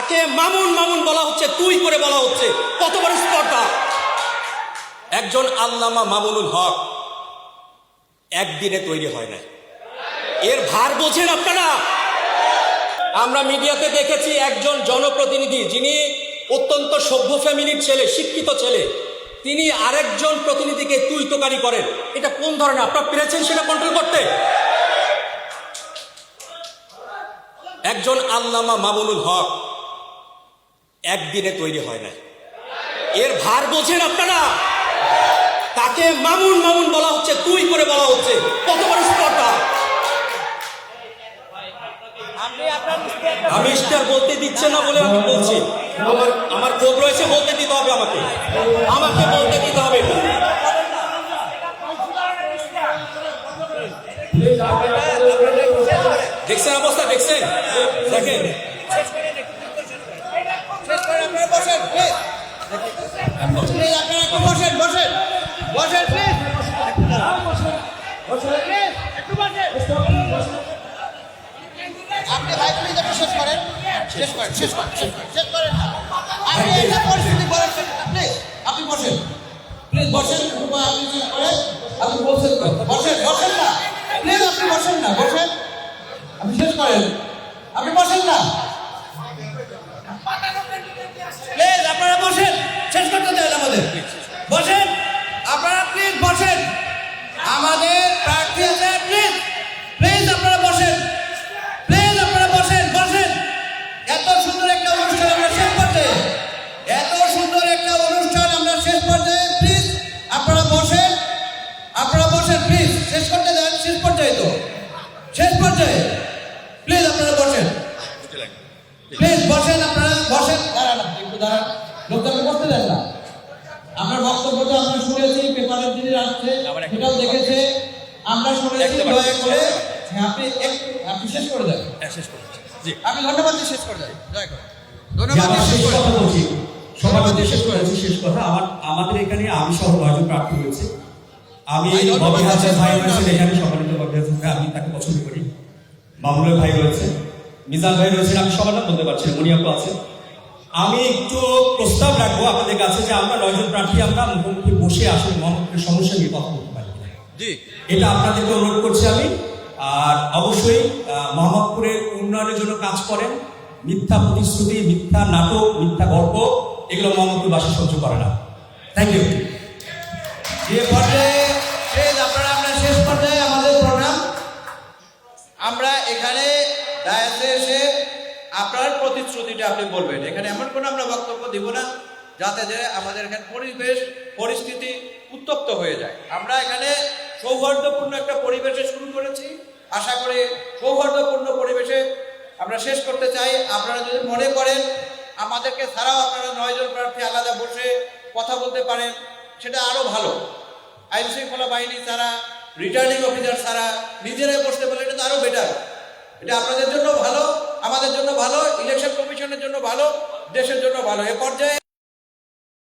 তাকে মামুন মামুন বলা হচ্ছে, তুই করে বলা হচ্ছে। কত বড় স্পর্ধা! একজন আল্লামা মামুনুল হক একদিনে তৈরি হয় না, এর ভার বোঝেন আপনারা। আমরা মিডিয়াতে দেখেছি একজন জনপ্রতিনিধি, যিনি অত্যন্ত সভ্য ফ্যামিলির ছেলে, শিক্ষিত ছেলে, তিনি আরেকজন প্রতিনিধিকে তুই তোকারি করেন। এটা কোন ধরনের? আপনারা পেরেছেন সেটা কন্ট্রোল করতে? একজন আল্লামা মামুনুল হক একদিনে তৈরি হয় না, এর ভার বোঝেন আপনারা। তাকে মামুন মামুন বলা হচ্ছে, তুই করে বলা হচ্ছে। কত বড় স্পর্ধা! আমি স্টার বলতে দিচ্ছে না বলে আমি বলছি, আমার ক্ষোভ রয়েছে, বলতে দিতে হবে, আমাকে বলতে দিতে হবে। দেখছেন অবস্থা? দেখছেন? দেখেন, আপনি ভাই প্লিজ আপনি শেষ করেন, শেষ করেন, শেষ করেন, শেষ করেন। আপনি এটা পরিস্থিতি বলেন, প্লিজ আপনি বসেন, প্লিজ বসেন। আপনি শেষ করেন, আপনি বলছেন বসেন, বসেন না প্লিজ, আপনি বসেন না, বসেন, আপনি শেষ করেন, আপনি বসেন না প্লিজ, আপনারা বসেন, শেষ করতে দেন আমাদের, বসেন আপনারা, প্লিজ বসেন। আমাদের প্রার্থী আছে, প্লিজ প্লিজ আপনারা বসেন, প্লিজ আপনারা বসেন, বসেন। এত সুন্দর একটা অনুষ্ঠান আমরা শেষ পর্যায়ে, এত সুন্দর একটা অনুষ্ঠান আমরা শেষ পর্যায়ে, প্লিজ আপনারা বসেন, আপনারা বসেন, প্লিজ শেষ করতে দেন, শেষ পর্যায়ে তো, শেষ পর্যায়ে, প্লিজ আপনারা বসেন, প্লিজ বসেন, আপনারা বসেন। দাঁড়ান, একটু দাঁড়ান, লোকটাকে বসতে দেন না। আমরা বক্তব্য তো আমরা শুনেছি, পেপারের দিনে আসছে, সেটাও দেখেছে, আমরা শুনেছি। দয়া করে আপনি শেষ করে দেন, আমি ধন্যবাদ দিয়ে শেষ করে দেন, দয়া করে ধন্যবাদ দিয়ে শেষ করে দেন। সভাপতি শেষ করেছি, শেষ কথা। আমাদের এখানে আমি সহ 9 জন প্রার্থী হয়েছে। আমি ববি হাসান ভাই রয়েছেন এখানে, সম্মানিত ববি হাসান ভাই, আমি তাকে পছন্দ করি। মামুনুল ভাই রয়েছে, মিজান ভাই রয়েছেন, আমি সবার নাম বলতে পারছি না, মনিয়াপু আছে। আমি একটু প্রস্তাব রাখবো আপনাদের কাছে যে আমরা 9 জন প্রার্থী আমরা মুখোমুখি বসে আসলে মোহাম্মদপুরের সমস্যা নিয়ে কথা বলতে পারি, এটা আপনাদেরকে অনুরোধ করছি আমি। আর অবশ্যই মোহাম্মদপুরের উন্নয়নের জন্য কাজ করেন। মিথ্যা প্রতিশ্রুতি, মিথ্যা নাটক, মিথ্যা গল্প, এগুলো মোহাম্মদপুরবাসী সহ্য করে না। Thank you. যে পর্যায়ে আপনারা, আমরা শেষ পর্যায়ে আমাদের প্রোগ্রাম, আমরা এখানে ডায়াসে এসে আপনার প্রতিশ্রুতিটা আপনি বলবেন। এখানে এমন কোনো আমরা বক্তব্য দিব না যাতে যে আমাদের এখানে পরিস্থিতি উত্তপ্ত হয়ে যায়। আমরা এখানে সৌহার্দ্যপূর্ণ একটা পরিবেশে শুরু করেছি, আশা করি সৌহার্দ্যপূর্ণ পরিবেশে আমরা শেষ করতে চাই। আপনারা যদি মনে করেন আমাদেরকে ছাড়াও আপনারা 9 জন প্রার্থী আলাদা বসে কথা বলতে পারেন, সেটা আরও ভালো। আইন শৃঙ্খলা বাহিনী ছাড়া, রিটার্নিং অফিসার ছাড়া নিজেরাই বসতে পারলে এটা তো আরও বেটার। এটা আপনাদের জন্য ভালো, আমাদের জন্য ভালো, ইলেকশন কমিশনের জন্য ভালো, দেশের জন্য ভালো। এ পর্যায়ে